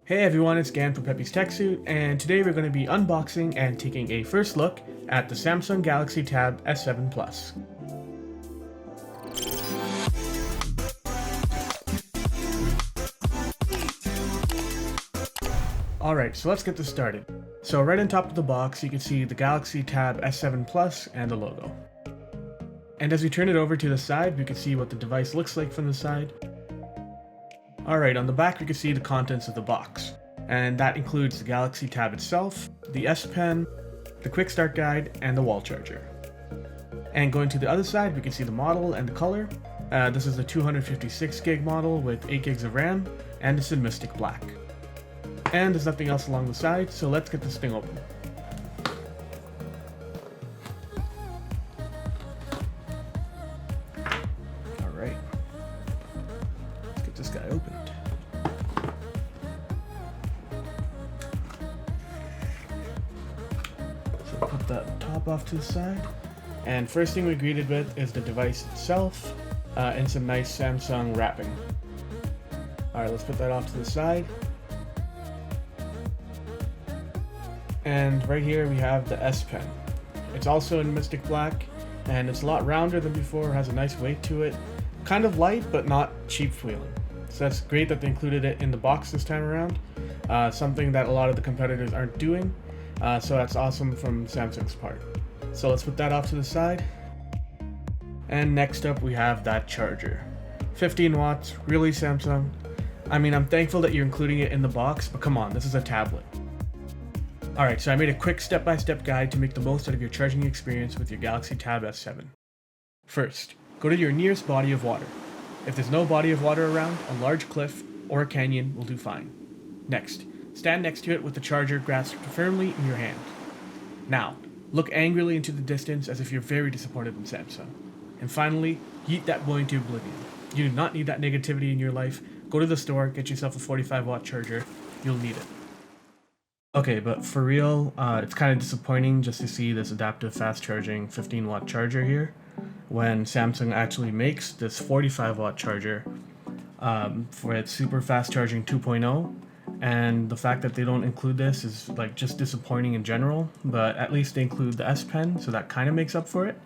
Hey everyone, it's Gan from Pepi's Techsuit, and today we're going to be unboxing and taking a first look at the Samsung Galaxy Tab S7 Plus. Alright, so let's get this started. So right on top of the box you can see the Galaxy Tab S7 Plus and the logo. And as we turn it over to the side, we can see what the device looks like from the side. Alright, on the back we can see the contents of the box, and that includes the Galaxy Tab itself, the S Pen, the Quick Start Guide, and the wall charger. And going to the other side, we can see the model and the color. This is the 256 gig model with 8 gigs of RAM, and it's in Mystic Black. And there's nothing else along the side, so let's get this thing open. Alright. Let's get this guy opened. So put that top off to the side. And first thing we're greeted with is the device itself, and some nice Samsung wrapping. Alright, let's put that off to the side. And right here we have the S Pen. It's also in Mystic Black, and it's a lot rounder than before, has a nice weight to it. Kind of light, but not cheap feeling. So that's great that they included it in the box this time around. Something that a lot of the competitors aren't doing. So that's awesome from Samsung's part. So let's put that off to the side. And next up we have that charger. 15 watts, really Samsung. I mean, I'm thankful that you're including it in the box, but come on, this is a tablet. Alright, so I made a quick step-by-step guide to make the most out of your charging experience with your Galaxy Tab S7. First, go to your nearest body of water. If there's no body of water around, a large cliff or a canyon will do fine. Next, stand next to it with the charger grasped firmly in your hand. Now, look angrily into the distance as if you're very disappointed in Samsung. And finally, yeet that boy into oblivion. You do not need that negativity in your life. Go to the store, get yourself a 45-watt charger. You'll need it. Okay, but for real, it's kind of disappointing just to see this adaptive fast charging 15-watt charger here, when Samsung actually makes this 45-watt charger for its super fast charging 2.0, and the fact that they don't include this is like just disappointing in general, but at least they include the S Pen, so that kind of makes up for it.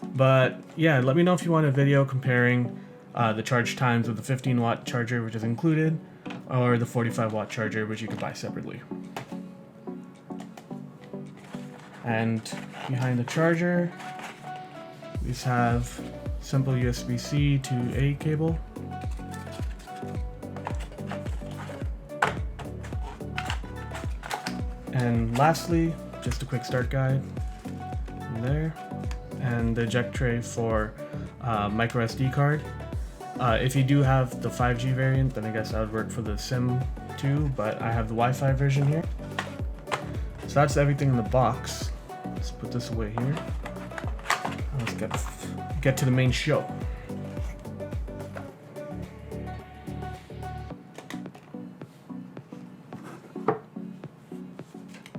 But yeah, let me know if you want a video comparing the charge times with the 15-watt charger, which is included, or the 45-watt charger, which you can buy separately. And behind the charger, we just have simple USB-C to A cable. And lastly, just a quick start guide in there, and the eject tray for micro SD card. If you do have the 5G variant, then I guess that would work for the SIM too, but I have the Wi-Fi version here. So that's everything in the box. Let's put this away here. Let's get to the main show.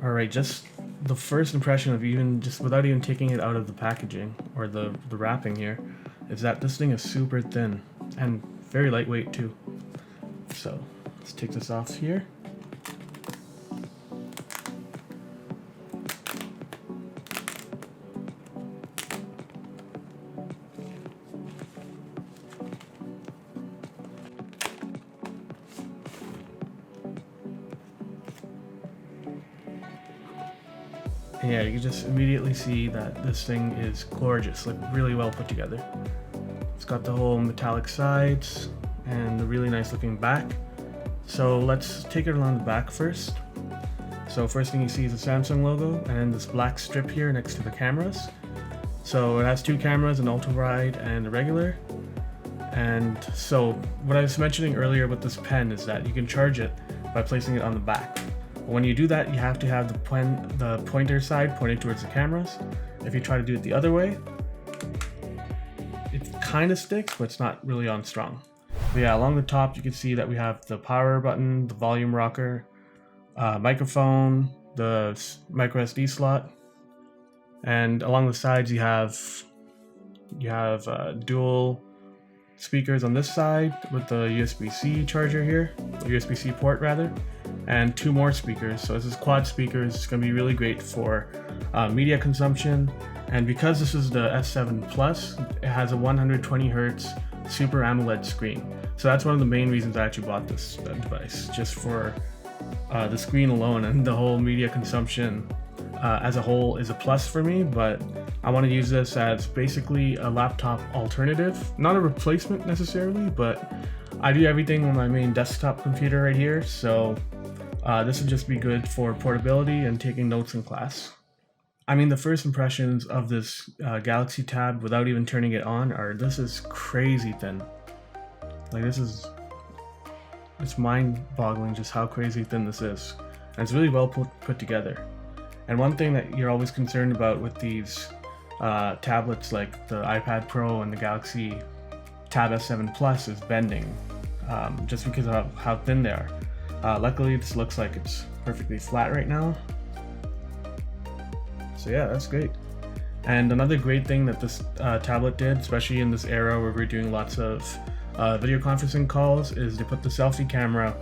Alright, just the first impression of without even taking it out of the packaging or the wrapping here, is that this thing is super thin and very lightweight too. So let's take this off here. Yeah, you can just immediately see that this thing is gorgeous, like really well put together. It's got the whole metallic sides and the really nice looking back. So let's take it along the back first. So first thing you see is the Samsung logo and this black strip here next to the cameras. So it has two cameras, an ultra wide and a regular. And so what I was mentioning earlier with this pen is that you can charge it by placing it on the back. When you do that, you have to have the pointer side pointing towards the cameras. If you try to do it the other way, it kind of sticks, but it's not really on strong. But yeah, along the top, you can see that we have the power button, the volume rocker, microphone, the micro SD slot, and along the sides you have dual speakers on this side with the USB-C charger here, the USB-C port rather, and 2 more speakers. So this is quad speakers. It's going to be really great for media consumption. And because this is the S7 Plus, it has a 120 Hz Super AMOLED screen. So that's one of the main reasons I actually bought this device, just for the screen alone, and the whole media consumption as a whole is a plus for me. But I want to use this as basically a laptop alternative, not a replacement necessarily, but I do everything on my main desktop computer right here, so this would just be good for portability and taking notes in class. I mean, the first impressions of this Galaxy Tab without even turning it on are, this is crazy thin. Like, it's mind-boggling just how crazy thin this is. And it's really well put together. And one thing that you're always concerned about with these tablets like the iPad Pro and the Galaxy Tab S7 Plus is bending, just because of how thin they are. Luckily, this looks like it's perfectly flat right now. So yeah, that's great. And another great thing that this tablet did, especially in this era where we're doing lots of video conferencing calls, is they put the selfie camera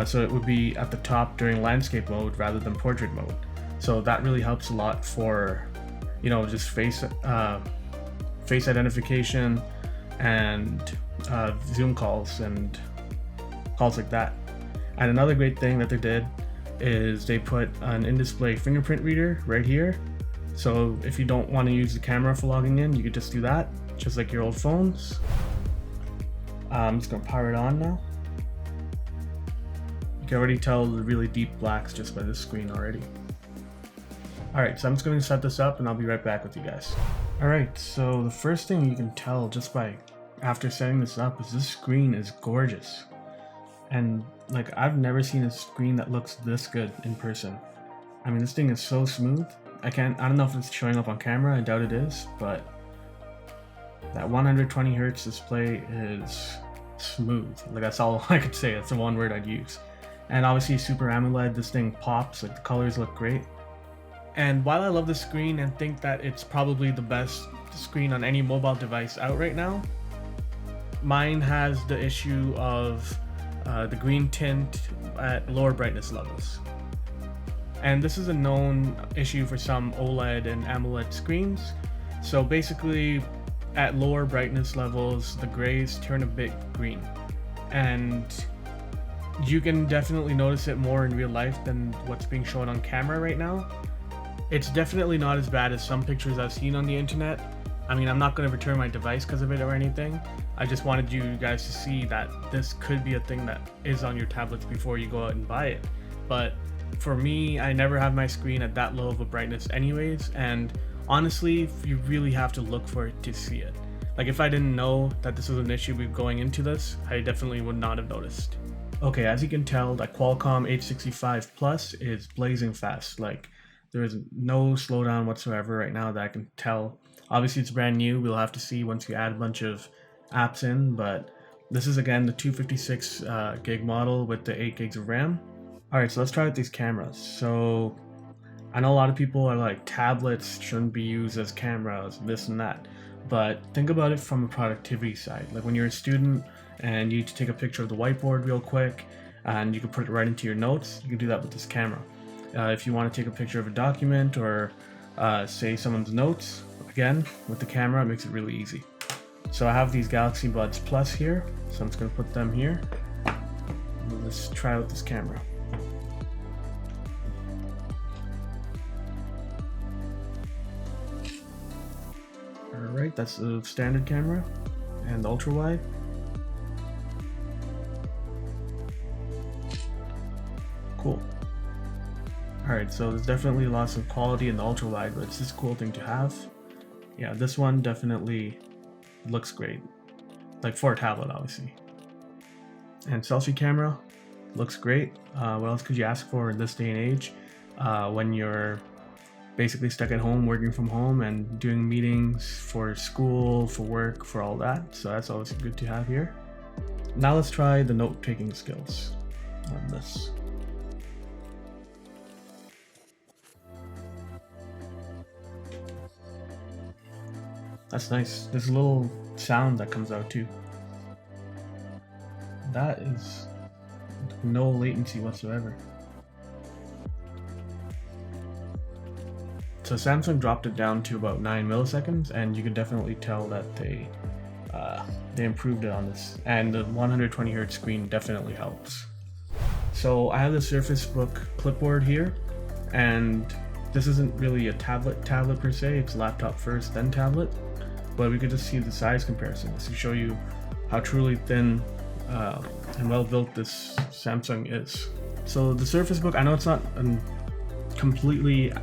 so it would be at the top during landscape mode rather than portrait mode. So that really helps a lot for, you know, just face identification and Zoom calls and calls like that. And another great thing that they did is they put an in-display fingerprint reader right here. So if you don't want to use the camera for logging in, you could just do that, just like your old phones. I'm just gonna power it on now. You can already tell the really deep blacks just by this screen already. Alright, so I'm just going to set this up and I'll be right back with you guys. Alright, so the first thing you can tell just by after setting this up is this screen is gorgeous. And like, I've never seen a screen that looks this good in person. I mean, this thing is so smooth. I don't know if it's showing up on camera, I doubt it is, but that 120 Hz display is smooth. Like, that's all I could say. That's the one word I'd use. And obviously Super AMOLED, this thing pops, like the colors look great. And while I love the screen and think that it's probably the best screen on any mobile device out right now, mine has the issue of the green tint at lower brightness levels. And this is a known issue for some OLED and AMOLED screens. So basically, at lower brightness levels, the grays turn a bit green. And you can definitely notice it more in real life than what's being shown on camera right now. It's definitely not as bad as some pictures I've seen on the internet. I mean, I'm not going to return my device because of it or anything. I just wanted you guys to see that this could be a thing that is on your tablets before you go out and buy it. But for me, I never have my screen at that low of a brightness anyways, and honestly, you really have to look for it to see it. Like, if I didn't know that this was an issue going into this, I definitely would not have noticed. Okay, as you can tell, that Qualcomm H65 Plus is blazing fast. Like, there is no slowdown whatsoever right now that I can tell. Obviously, it's brand new. We'll have to see once you add a bunch of apps in, but this is, again, the 256 gig model with the 8 gigs of RAM. Alright, so let's try out these cameras. So, I know a lot of people are like, tablets shouldn't be used as cameras, this and that. But think about it from a productivity side. Like, when you're a student and you need to take a picture of the whiteboard real quick, and you can put it right into your notes, you can do that with this camera. If you want to take a picture of a document or say someone's notes, again, with the camera, it makes it really easy. So I have these Galaxy Buds Plus here, so I'm just going to put them here. Let's try out this camera. Alright, that's the standard camera and the ultra wide. Cool. Alright, so there's definitely lots of quality in the ultra wide, but it's just a cool thing to have. Yeah, this one definitely looks great. Like, for a tablet, obviously. And selfie camera looks great. What else could you ask for in this day and age? When you're basically stuck at home, working from home, and doing meetings for school, for work, for all that. So that's always good to have here. Now let's try the note-taking skills on this. That's nice. There's a little sound that comes out too. That is no latency whatsoever. So Samsung dropped it down to about 9 milliseconds, and you can definitely tell that they improved it on this, and the 120 Hz screen definitely helps. So I have the Surface Book Clipboard here, and this isn't really a tablet per se, it's laptop first then tablet, but we could just see the size comparisons to show you how truly thin and well built this Samsung is. So the Surface Book, I know it's not a completely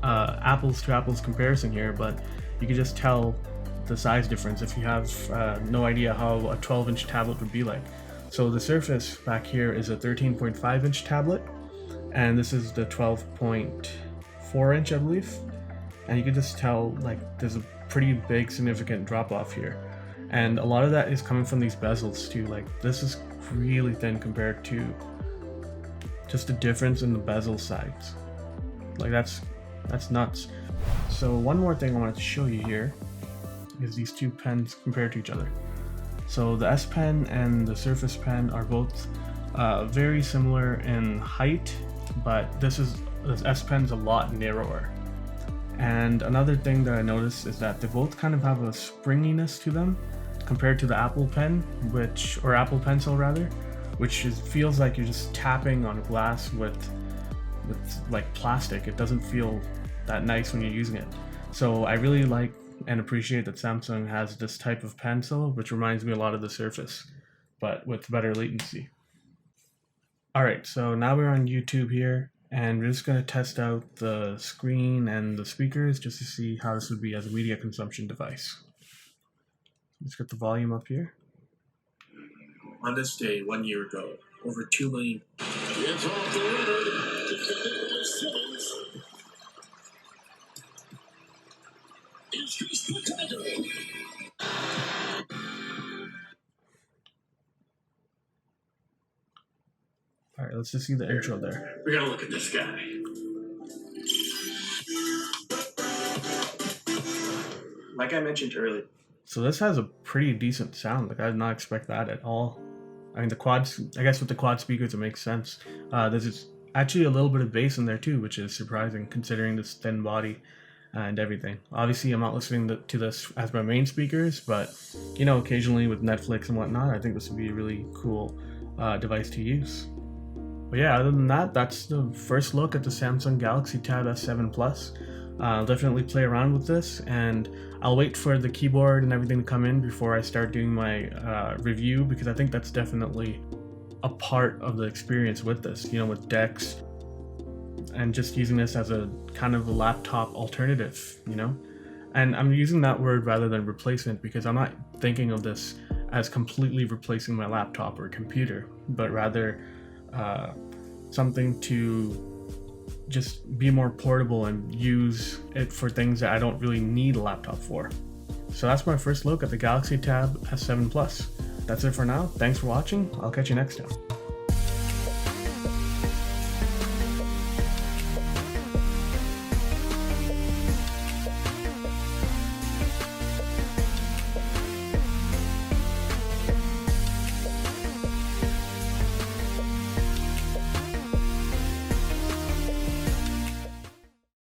apples to apples comparison here, but you can just tell the size difference if you have no idea how a 12-inch tablet would be like. So the Surface back here is a 13.5-inch tablet, and this is the 12.4-inch, I believe. And you can just tell like there's a pretty big significant drop off here, and a lot of that is coming from these bezels too. Like this is really thin compared to just the difference in the bezel size. Like that's nuts. So one more thing I wanted to show you here is these two pens compared to each other. So the S Pen and the Surface Pen are both very similar in height, but this S Pen's a lot narrower. And another thing that I noticed is that they both kind of have a springiness to them compared to the Apple Pen, or Apple Pencil rather, which feels like you're just tapping on glass with like plastic. It doesn't feel that nice when you're using it. So I really like and appreciate that Samsung has this type of pencil, which reminds me a lot of the Surface, but with better latency. Alright, so now we're on YouTube here, and we're just going to test out the screen and the speakers just to see how this would be as a media consumption device. Let's get the volume up here. On this day, 1 year ago, over 2 million. It's off the road. Alright, let's just see the intro there. We're gonna look at this guy. Like I mentioned earlier. So this has a pretty decent sound. Like I did not expect that at all. I mean, I guess with the quad speakers it makes sense. There's actually a little bit of bass in there too, which is surprising considering this thin body and everything. Obviously I'm not listening to this as my main speakers, but you know, occasionally with Netflix and whatnot, I think this would be a really cool device to use. But yeah, other than that, that's the first look at the Samsung Galaxy Tab S7 Plus. I'll definitely play around with this, and I'll wait for the keyboard and everything to come in before I start doing my review, because I think that's definitely a part of the experience with this, you know, with DeX, and just using this as a kind of a laptop alternative, you know? And I'm using that word rather than replacement because I'm not thinking of this as completely replacing my laptop or computer, but rather something to just be more portable and use it for things that I don't really need a laptop for. So that's my first look at the Galaxy Tab S7 Plus. That's it for now. Thanks for watching. I'll catch you next time.